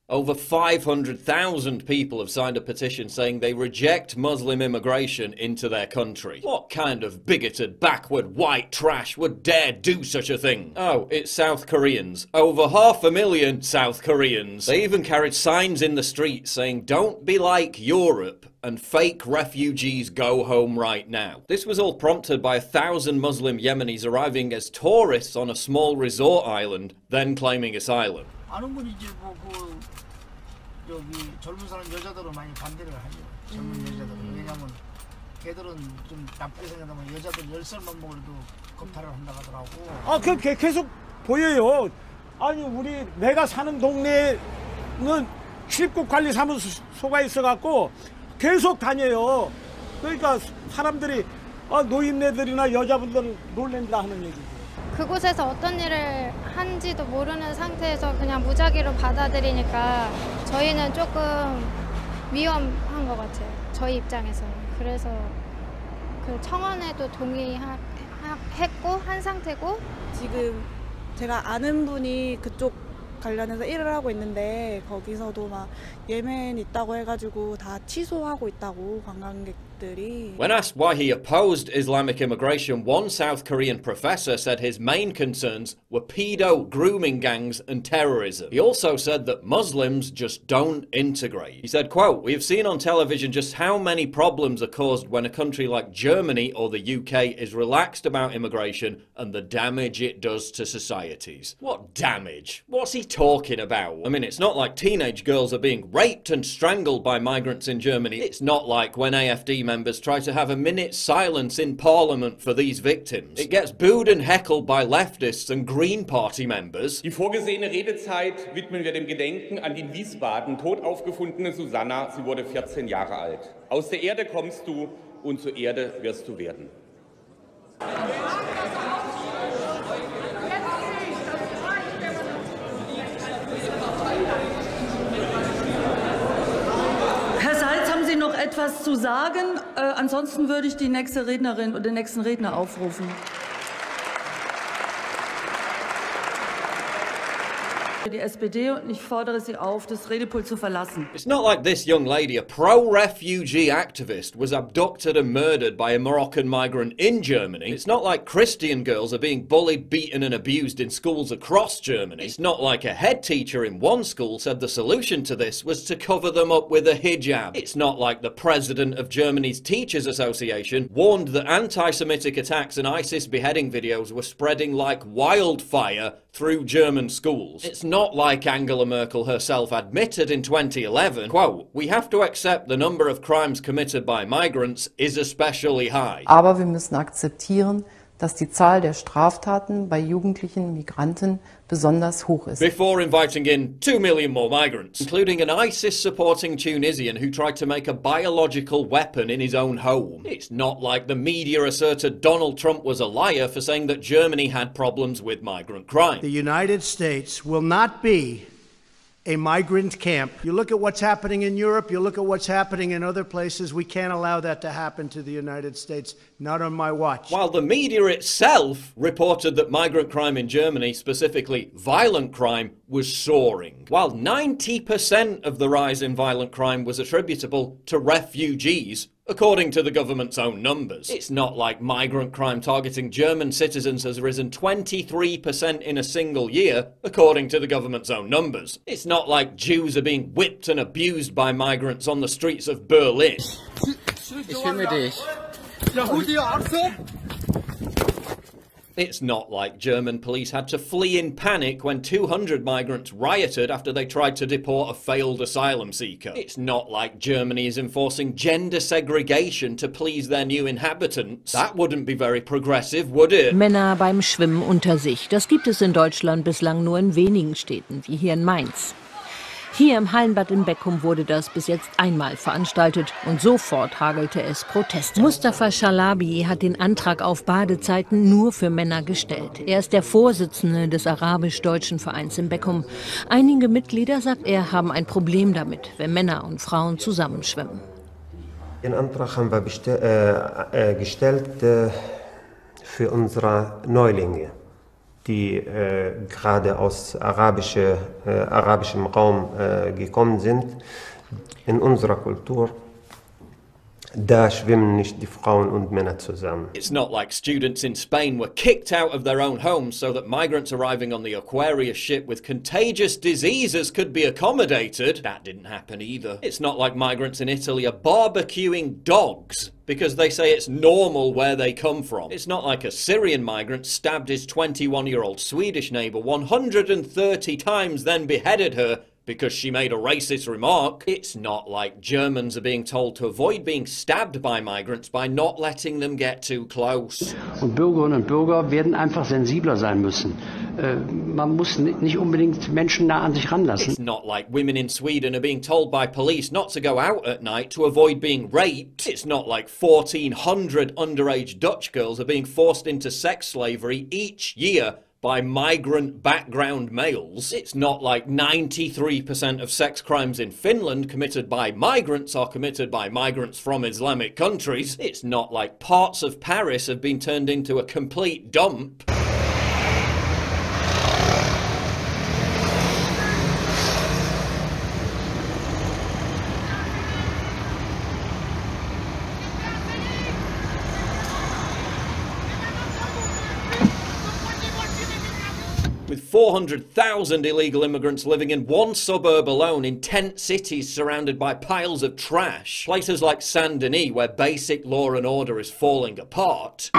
Over 500,000 people have signed a petition saying they reject Muslim immigration into their country. What kind of bigoted, backward, white trash would dare do such a thing? Oh, it's South Koreans. Over 500,000 South Koreans. They even carried signs in the streets saying, "Don't be like Europe," and "Fake refugees go home right now." This was all prompted by 1,000 Muslim Yemenis arriving as tourists on a small resort island, then claiming asylum. 아는 분이지 여기 젊은 사람 여자들은 많이 반대를 하죠. 젊은 여자들은. 왜냐면 걔들은 좀 나쁘게 생각하면 여자들 10살만 먹어도 겁탈을 한다고 하더라고. 그 계속 보여요. 아니 내가 사는 동네는 출입국 관리 사무소가 있어갖고 계속 다녀요. 그러니까 사람들이 노인네들이나 여자분들은 놀랜다 하는 얘기죠. 그곳에서 어떤 일을 한지도 모르는 상태에서 그냥 무작위로 받아들이니까 저희는 조금 위험한 것 같아요. 저희 입장에서는. 그래서 그 청원에도 동의했고 한 상태고 지금 제가 아는 분이 그쪽 관련해서 일을 하고 있는데 거기서도 막 예멘 있다고 해가지고 다 취소하고 있다고 관광객들이. When asked why he opposed Islamic immigration, one South Korean professor said his main concerns were pedo grooming gangs and terrorism. He also said that Muslims just don't integrate. He said, quote, "We have seen on television just how many problems are caused when a country like Germany or the UK is relaxed about immigration and the damage it does to societies." What damage? What's he talking about? I mean, it's not like teenage girls are being raped and strangled by migrants in Germany. It's not like when AfD members try to have a minute's silence in Parliament for these victims. It gets booed and heckled by leftists and Green Party members. Die vorgesehene Redezeit widmen wir dem Gedenken an die in Wiesbaden tot aufgefundene Susanna. Sie wurde 14 Jahre alt. Aus der Erde kommst du und zur Erde wirst du werden. Noch etwas zu sagen? Ansonsten würde ich die nächste Rednerin oder den nächsten Redner aufrufen. Die SPD, und ich fordere Sie auf, das Redepult zu verlassen. It's not like this young lady, a pro-refugee activist, was abducted and murdered by a Moroccan migrant in Germany. It's not like Christian girls are being bullied, beaten and abused in schools across Germany. It's not like a head teacher in one school said the solution to this was to cover them up with a hijab. It's not like the president of Germany's Teachers Association warned that anti-Semitic attacks and ISIS beheading videos were spreading like wildfire through German schools. It's not like Angela Merkel herself admitted in 2011, quote, "We have to accept the number of crimes committed by migrants is especially high." Aber wir müssen akzeptieren, dass die Zahl der Straftaten bei jugendlichen Migranten besonders hoch ist. Before inviting in 2 million more migrants, including an ISIS-supporting Tunisian who tried to make a biological weapon in his own home. It's not like the media asserted Donald Trump was a liar for saying that Germany had problems with migrant crime. The United States will not be a migrant camp. You look at what's happening in Europe, you look at what's happening in other places, we can't allow that to happen to the United States, not on my watch. While the media itself reported that migrant crime in Germany, specifically violent crime, was soaring. While 90% of the rise in violent crime was attributable to refugees, according to the government's own numbers. It's not like migrant crime targeting German citizens has risen 23% in a single year, according to the government's own numbers. It's not like Jews are being whipped and abused by migrants on the streets of Berlin. Ich filme dich. It's not like German police had to flee in panic when 200 migrants rioted after they tried to deport a failed asylum seeker. It's not like Germany is enforcing gender segregation to please their new inhabitants. That wouldn't be very progressive, would it? Männer beim Schwimmen unter sich. Das gibt es in Deutschland bislang nur in wenigen Städten, wie hier in Mainz. Hier im Hallenbad in Beckum wurde das bis jetzt einmal veranstaltet und sofort hagelte es Proteste. Mustafa Shalabi hat den Antrag auf Badezeiten nur für Männer gestellt. Er ist der Vorsitzende des arabisch-deutschen Vereins in Beckum. Einige Mitglieder, sagt er, haben ein Problem damit, wenn Männer und Frauen zusammenschwimmen. Den Antrag haben wir gestellt für unsere Neulinge. die gerade aus arabischem Raum gekommen sind. In unserer Kultur, da schwimmen nicht die Frauen und Männer zusammen. It's not like students in Spain were kicked out of their own homes so that migrants arriving on the Aquarius ship with contagious diseases could be accommodated. That didn't happen either. It's not like migrants in Italy are barbecuing dogs because they say it's normal where they come from. It's not like a Syrian migrant stabbed his 21-year-old Swedish neighbour 130 times, then beheaded her because she made a racist remark. It's not like Germans are being told to avoid being stabbed by migrants by not letting them get too close. Und Bürgerinnen und Bürger werden einfach sensibler sein müssen. Man muss nicht unbedingt Menschen nah an sich ranlassen. It's not like women in Sweden are being told by police not to go out at night to avoid being raped. It's not like 1,400 underage Dutch girls are being forced into sex slavery each year by migrant background males. It's not like 93% of sex crimes in Finland committed by migrants are committed by migrants from Islamic countries. It's not like parts of Paris have been turned into a complete dump. With 400,000 illegal immigrants living in one suburb alone in tent cities surrounded by piles of trash, places like Saint-Denis where basic law and order is falling apart.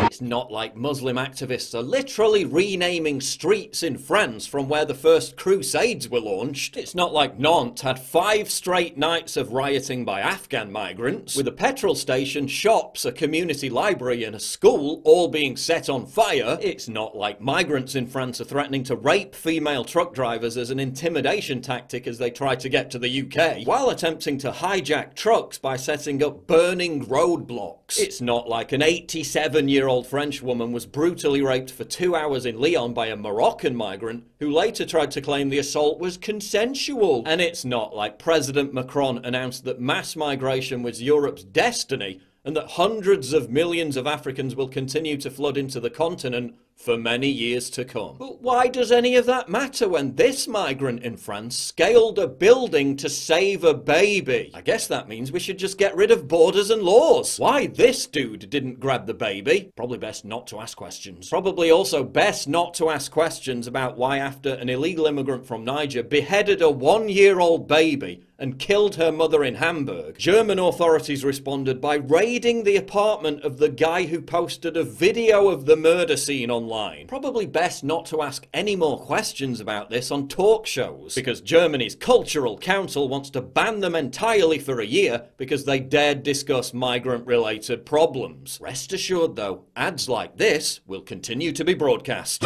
It's not like Muslim activists are literally renaming streets in France from where the first crusades were launched. It's not like Nantes had 5 straight nights of rioting by Afghan migrants, with a petrol station, shops, a community library and a school all being set on fire. It's not like migrants in France are threatening to rape female truck drivers as an intimidation tactic as they try to get to the UK, while attempting to hijack trucks by setting up burning roadblocks. It's not like an 87-year-old French woman was brutally raped for 2 hours in Lyon by a Moroccan migrant who later tried to claim the assault was consensual. And it's not like President Macron announced that mass migration was Europe's destiny and that hundreds of millions of Africans will continue to flood into the continent for many years to come. But why does any of that matter when this migrant in France scaled a building to save a baby? I guess that means we should just get rid of borders and laws. Why this dude didn't grab the baby? Probably best not to ask questions. Probably also best not to ask questions about why after an illegal immigrant from Niger beheaded a 1-year-old baby and killed her mother in Hamburg, German authorities responded by raiding the apartment of the guy who posted a video of the murder scene online. Probably best not to ask any more questions about this on talk shows, because Germany's Cultural Council wants to ban them entirely for a year because they dared discuss migrant-related problems. Rest assured though, ads like this will continue to be broadcast.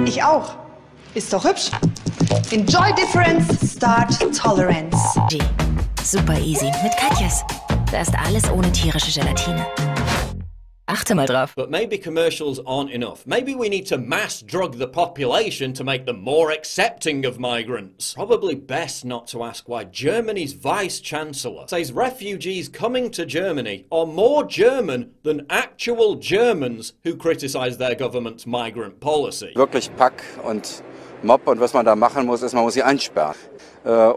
Ich auch. Ist doch hübsch. Enjoy difference, start tolerance. Super easy. Mit Katjas. Da ist alles ohne tierische Gelatine. Achte mal drauf. But maybe commercials aren't enough. Maybe we need to mass drug the population to make them more accepting of migrants. Probably best not to ask why Germany's vice-chancellor says refugees coming to Germany are more German than actual Germans who criticize their government's migrant policy. Wirklich Pack und Mob, und was man da machen muss, ist, man muss sie einsperren.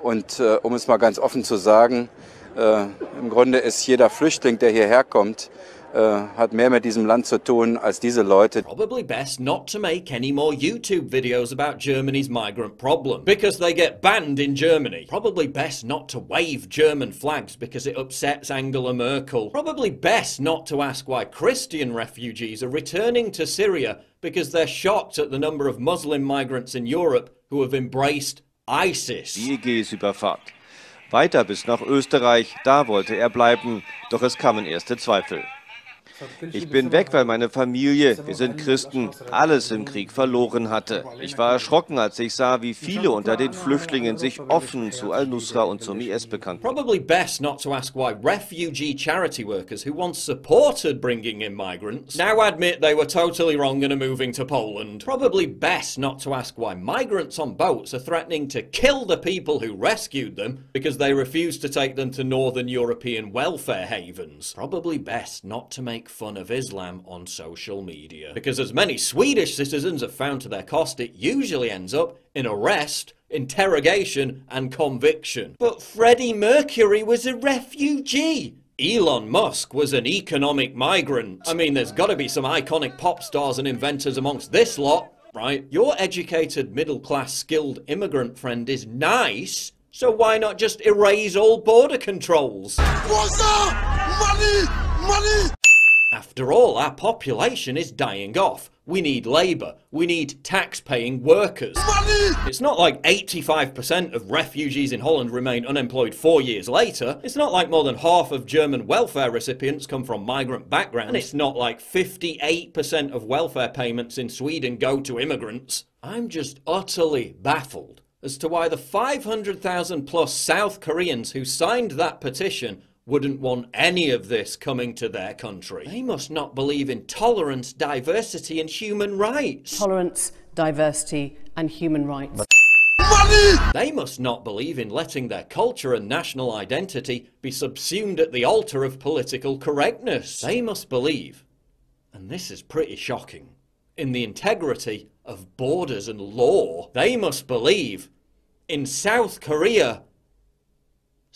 Und um es mal ganz offen zu sagen, im Grunde ist jeder Flüchtling, der hierher kommt, hat mehr mit diesem Land zu tun als diese Leute. Probably best not to make any more YouTube videos about Germany's migrant problem, because they get banned in Germany. Probably best not to wave German flags because it upsets Angela Merkel. Probably best not to ask why Christian refugees are returning to Syria because they're shocked at the number of Muslim migrants in Europe who have embraced ISIS. Die EG-Überfahrt. Weiter bis nach Österreich, da wollte er bleiben, doch es kamen erste Zweifel. Ich bin weg, weil meine Familie, wir sind Christen, alles im Krieg verloren hatte. Ich war erschrocken, als ich sah, wie viele unter den Flüchtlingen sich offen zu Al-Nusra und zum IS bekannten. Probably best not to ask why refugee charity workers who once supported bringing in migrants now admit they were totally wrong and are moving to Poland. Probably best not to ask why migrants on boats are threatening to kill the people who rescued them because they refuse to take them to northern European welfare havens. Probably best not to make fun of Islam on social media, because as many Swedish citizens have found to their cost, it usually ends up in arrest, interrogation and conviction. But Freddie Mercury was a refugee. Elon Musk was an economic migrant. I mean, there's got to be some iconic pop stars and inventors amongst this lot, right? Your educated, middle-class, skilled immigrant friend is nice, so why not just erase all border controls? Money! After all, our population is dying off. We need labour. We need tax-paying workers. Money! It's not like 85% of refugees in Holland remain unemployed 4 years later. It's not like more than half of German welfare recipients come from migrant backgrounds. And it's not like 58% of welfare payments in Sweden go to immigrants. I'm just utterly baffled as to why the 500,000 plus South Koreans who signed that petition wouldn't want any of this coming to their country. They must not believe in tolerance, diversity and human rights. Tolerance, diversity and human rights. Money! They must not believe in letting their culture and national identity be subsumed at the altar of political correctness. They must believe, and this is pretty shocking, in the integrity of borders and law. They must believe in South Korea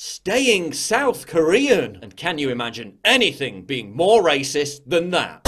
staying South Korean. And can you imagine anything being more racist than that?